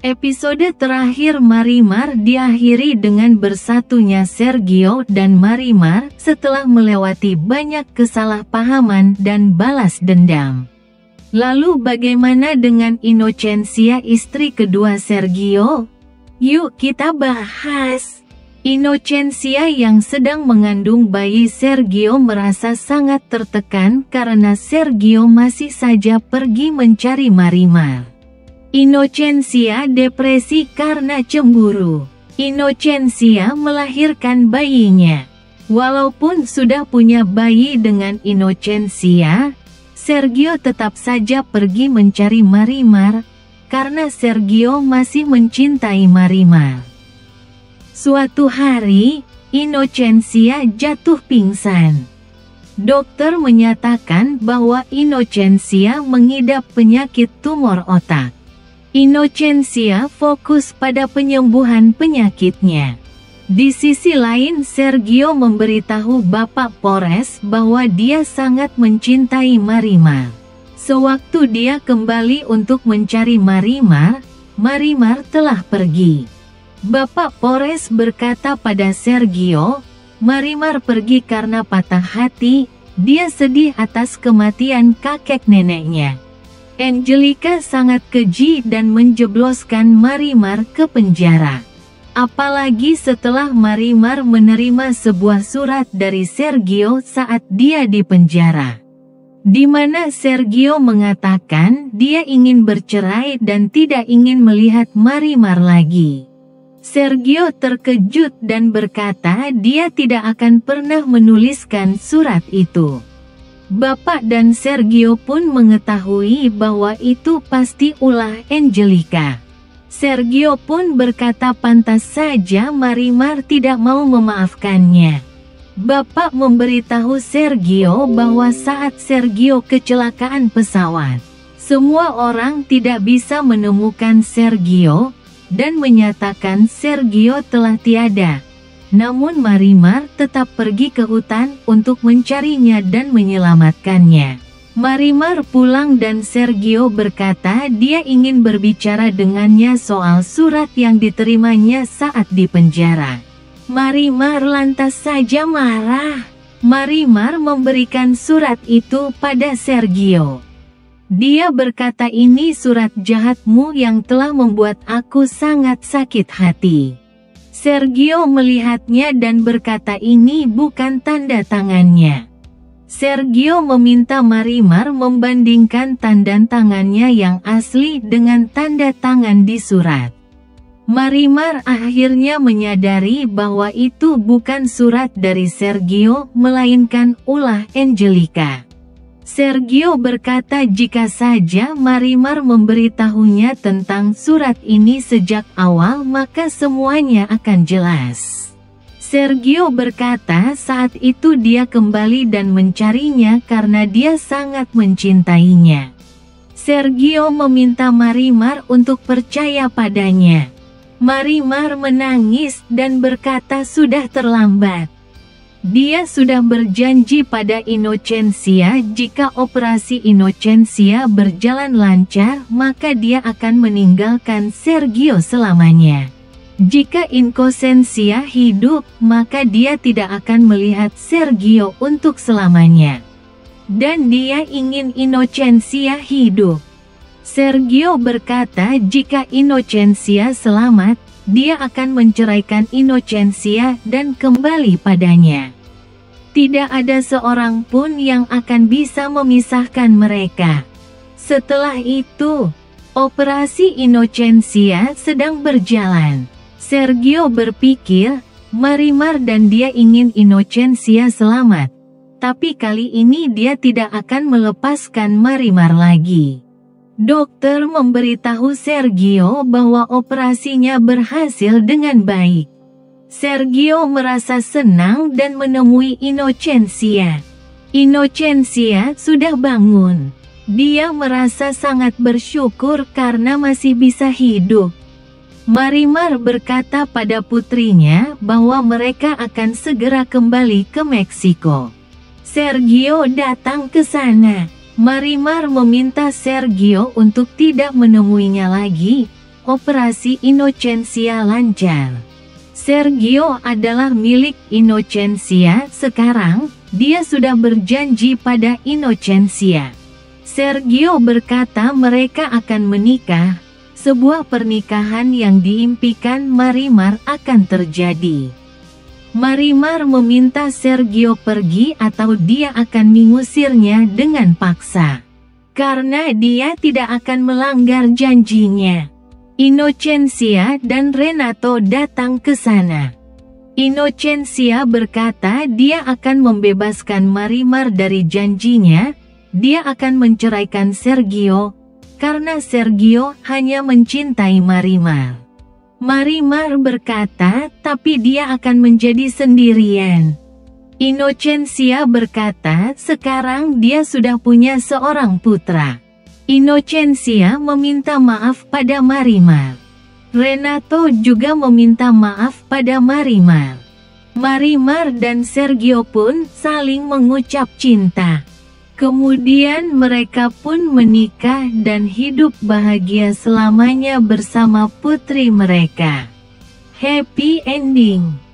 Episode terakhir Marimar diakhiri dengan bersatunya Sergio dan Marimar setelah melewati banyak kesalahpahaman dan balas dendam. Lalu bagaimana dengan Inocencia, istri kedua Sergio? Yuk kita bahas. Inocencia yang sedang mengandung bayi Sergio merasa sangat tertekan karena Sergio masih saja pergi mencari Marimar. Inocencia depresi karena cemburu. Inocencia melahirkan bayinya. Walaupun sudah punya bayi dengan Inocencia, Sergio tetap saja pergi mencari Marimar karena Sergio masih mencintai Marimar. Suatu hari, Inocencia jatuh pingsan. Dokter menyatakan bahwa Inocencia mengidap penyakit tumor otak. Inocencia fokus pada penyembuhan penyakitnya. Di sisi lain, Sergio memberitahu Bapak Pores bahwa dia sangat mencintai Marimar. Sewaktu dia kembali untuk mencari Marimar, Marimar telah pergi. Bapak Pores berkata pada Sergio, Marimar pergi karena patah hati, dia sedih atas kematian kakek neneknya. Angelica sangat keji dan menjebloskan Marimar ke penjara. Apalagi setelah Marimar menerima sebuah surat dari Sergio saat dia di penjara, di mana Sergio mengatakan dia ingin bercerai dan tidak ingin melihat Marimar lagi. Sergio terkejut dan berkata dia tidak akan pernah menuliskan surat itu. Bapak dan Sergio pun mengetahui bahwa itu pasti ulah Angelica. Sergio pun berkata pantas saja Marimar tidak mau memaafkannya. Bapak memberitahu Sergio bahwa saat Sergio kecelakaan pesawat, semua orang tidak bisa menemukan Sergio dan menyatakan Sergio telah tiada. Namun Marimar tetap pergi ke hutan untuk mencarinya dan menyelamatkannya. Marimar pulang dan Sergio berkata dia ingin berbicara dengannya soal surat yang diterimanya saat di penjara. Marimar lantas saja marah. Marimar memberikan surat itu pada Sergio. Dia berkata ini surat jahatmu yang telah membuat aku sangat sakit hati. Sergio melihatnya dan berkata ini bukan tanda tangannya. Sergio meminta Marimar membandingkan tanda tangannya yang asli dengan tanda tangan di surat. Marimar akhirnya menyadari bahwa itu bukan surat dari Sergio melainkan ulah Angelica. Sergio berkata jika saja Marimar memberitahunya tentang surat ini sejak awal maka semuanya akan jelas. Sergio berkata saat itu dia kembali dan mencarinya karena dia sangat mencintainya. Sergio meminta Marimar untuk percaya padanya. Marimar menangis dan berkata sudah terlambat. Dia sudah berjanji pada Inocencia jika operasi Inocencia berjalan lancar maka dia akan meninggalkan Sergio selamanya. Jika Inocencia hidup maka dia tidak akan melihat Sergio untuk selamanya. Dan dia ingin Inocencia hidup. Sergio berkata jika Inocencia selamat, dia akan menceraikan Inocencia dan kembali padanya. Tidak ada seorang pun yang akan bisa memisahkan mereka. Setelah itu, operasi Inocencia sedang berjalan. Sergio berpikir, Marimar dan dia ingin Inocencia selamat. Tapi kali ini dia tidak akan melepaskan Marimar lagi. Dokter memberitahu Sergio bahwa operasinya berhasil dengan baik. Sergio merasa senang dan menemui Inocencia. Inocencia sudah bangun. Dia merasa sangat bersyukur karena masih bisa hidup. Marimar berkata pada putrinya bahwa mereka akan segera kembali ke Meksiko. Sergio datang ke sana. Marimar meminta Sergio untuk tidak menemuinya lagi. operasi Innocensia lancar. Sergio adalah milik Innocensia sekarang, dia sudah berjanji pada Innocensia. Sergio berkata mereka akan menikah, sebuah pernikahan yang diimpikan Marimar akan terjadi. Marimar meminta Sergio pergi atau dia akan mengusirnya dengan paksa. Karena dia tidak akan melanggar janjinya. Innocensia dan Renato datang ke sana. Innocensia berkata dia akan membebaskan Marimar dari janjinya, dia akan menceraikan Sergio, karena Sergio hanya mencintai Marimar. Marimar berkata, tapi dia akan menjadi sendirian. Innocensia berkata, sekarang dia sudah punya seorang putra. Innocensia meminta maaf pada Marimar. Renato juga meminta maaf pada Marimar. Marimar dan Sergio pun saling mengucap cinta. Kemudian mereka pun menikah dan hidup bahagia selamanya bersama putri mereka. Happy ending.